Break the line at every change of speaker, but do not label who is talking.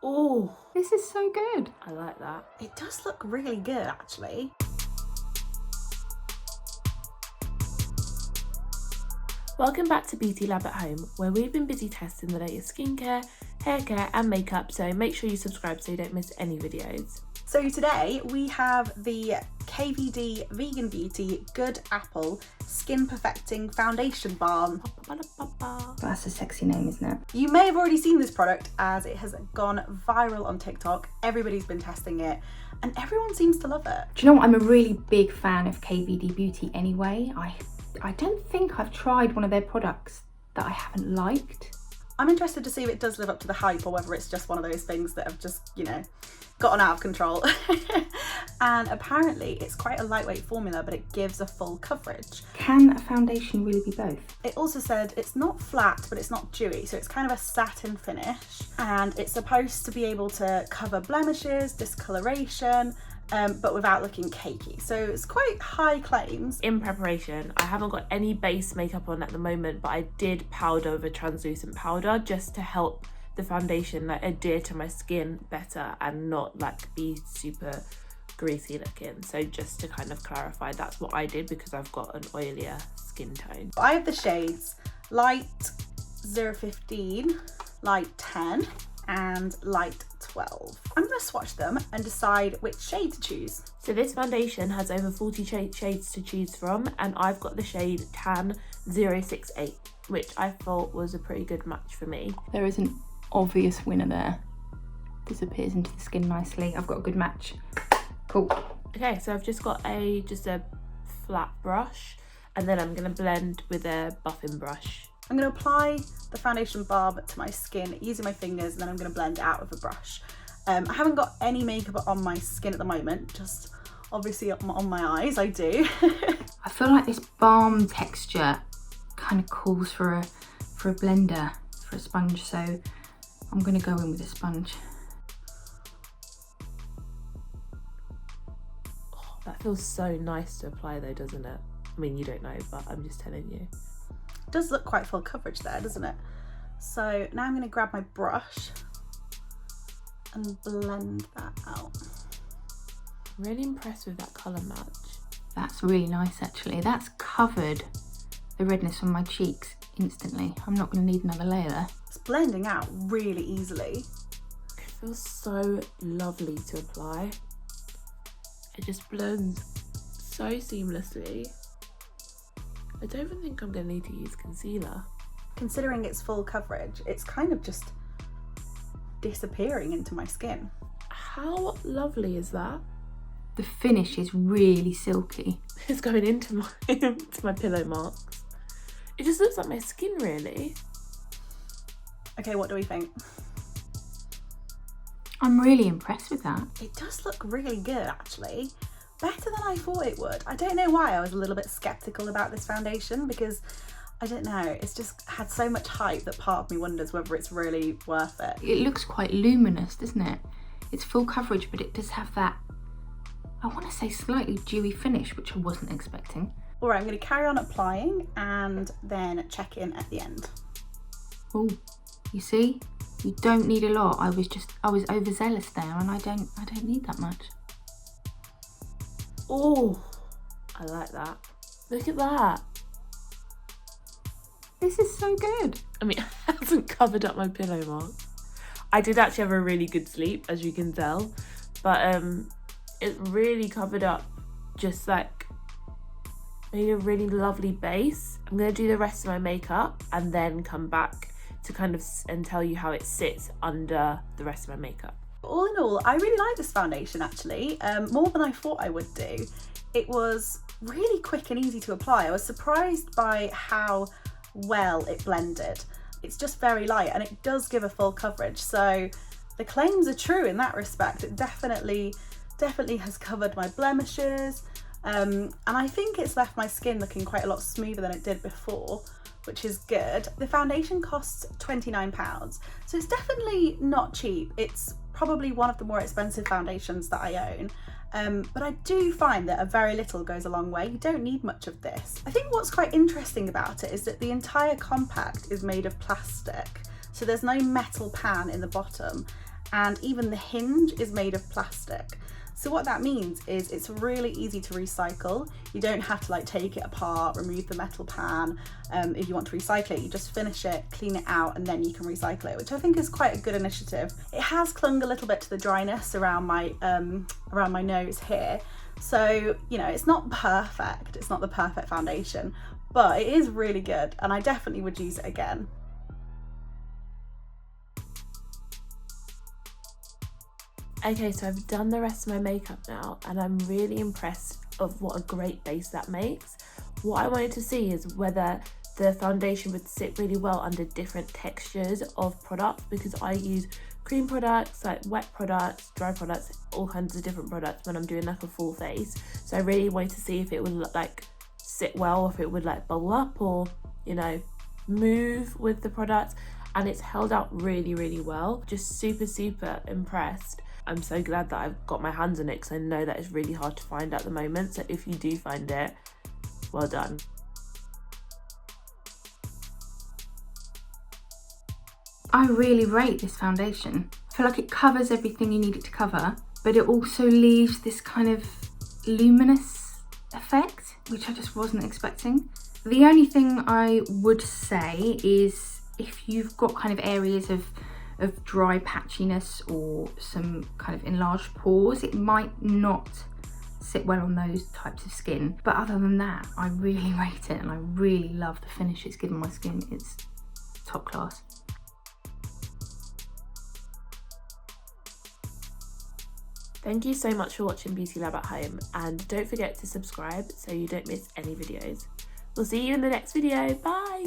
Oh,
This is so good.
I like that.
It does look really good, actually.
Welcome back to Beauty Lab at Home, where we've been busy testing the latest skincare, hair care and makeup, so make sure you subscribe so you don't miss any videos.
So today we have the KVD Vegan Beauty Good Apple Skin Perfecting Foundation Balm.
That's a sexy name, isn't it?
You may have already seen this product as it has gone viral on TikTok. Everybody's been testing it and everyone seems to love it.
Do you know what? I'm a really big fan of KVD Beauty anyway. I don't think I've tried one of their products that I haven't liked.
I'm interested to see if it does live up to the hype or whether it's just one of those things that have just, you know, gotten out of control. And apparently it's quite a lightweight formula, but it gives a full coverage.
Can a foundation really be both?
It also said it's not flat, but it's not dewy, so it's kind of a satin finish, and it's supposed to be able to cover blemishes, discoloration, but without looking cakey. So it's quite high claims.
In preparation, I haven't got any base makeup on at the moment, but I did powder with a translucent powder just to help the foundation like adhere to my skin better and not like be super greasy looking. So just to kind of clarify, that's what I did because I've got an oilier skin tone.
I have the shades light 015, light 10 and light 12. I'm going to swatch them and decide which shade to choose.
So this foundation has over 40 shades to choose from, and I've got the shade Tan 068, which I thought was a pretty good match for me.
There is an obvious winner there. Disappears into the skin nicely. I've got a good match. Cool.
Okay, so I've just got a flat brush, and then I'm going to blend with a buffing brush.
I'm going to apply the foundation balm to my skin using my fingers, and then I'm going to blend it out with a brush. I haven't got any makeup on my skin at the moment, just obviously on my eyes I do.
I feel like this balm texture kind of calls for a blender, for a sponge, so I'm going to go in with a sponge.
Oh, that feels so nice to apply though, doesn't it? I mean, you don't know, but I'm just telling you.
It does look quite full coverage there, doesn't it? So now I'm going to grab my brush and blend that out.
I'm really impressed with that colour match.
That's really nice actually. That's covered the redness on my cheeks instantly. I'm not going to need another layer there.
It's blending out really easily.
It feels so lovely to apply. It just blends so seamlessly. I don't even think I'm going to need to use concealer.
Considering its full coverage, it's kind of just disappearing into my skin.
How lovely is that?
The finish is really silky.
It's going into my into my pillow marks. It just looks like my skin, really.
Okay, what do we think?
I'm really impressed with that.
It does look really good, actually. Better than I thought it would. I don't know why I was a little bit skeptical about this foundation, because I don't know, it's just had so much hype that part of me wonders whether it's really worth it.
It looks quite luminous, doesn't it? It's full coverage, but it does have that, I want to say, slightly dewy finish, which I wasn't expecting.
All right, I'm going to carry on applying and then check in at the end.
Oh, you see, you don't need a lot. I was overzealous there, and I don't need that much.
Oh, I like that. Look at that.
This is so good.
I mean, it hasn't covered up my pillow marks. I did actually have a really good sleep, as you can tell, but it really covered up, just like made a really lovely base. I'm going to do the rest of my makeup and then come back to kind of and tell you how it sits under the rest of my makeup.
All in all, I really like this foundation actually, more than I thought I would do. It was really quick and easy to apply. I was surprised by how well it blended. It's just very light and it does give a full coverage, so the claims are true in that respect. It definitely has covered my blemishes, and I think it's left my skin looking quite a lot smoother than it did before, which is good. The foundation costs £29, so it's definitely not cheap. It's probably one of the more expensive foundations that I own, but I do find that a very little goes a long way. You don't need much of this. I think what's quite interesting about it is that the entire compact is made of plastic, so there's no metal pan in the bottom, and even the hinge is made of plastic. So what that means is it's really easy to recycle. You don't have to like take it apart, remove the metal pan. If you want to recycle it, you just finish it, clean it out, and then you can recycle it, which I think is quite a good initiative. It has clung a little bit to the dryness around my nose here. So, you know, it's not perfect. It's not the perfect foundation, but it is really good, and I definitely would use it again.
Okay, so I've done the rest of my makeup now, and I'm really impressed of what a great base that makes. What I wanted to see is whether the foundation would sit really well under different textures of products, because I use cream products, like wet products, dry products, all kinds of different products when I'm doing like a full face. So I really wanted to see if it would like sit well, or if it would like bubble up or, you know, move with the product. And it's held out really, really well. Just super, super impressed. I'm so glad that I've got my hands on it, because I know that it's really hard to find at the moment. So if you do find it, well done.
I really rate this foundation. I feel like it covers everything you need it to cover, but it also leaves this kind of luminous effect, which I just wasn't expecting. The only thing I would say is if you've got kind of areas of dry patchiness or some kind of enlarged pores, it might not sit well on those types of skin. But other than that, I really rate it, and I really love the finish it's given my skin. It's top class.
Thank you so much for watching Beauty Lab at Home, and don't forget to subscribe so you don't miss any videos. We'll see you in the next video. Bye!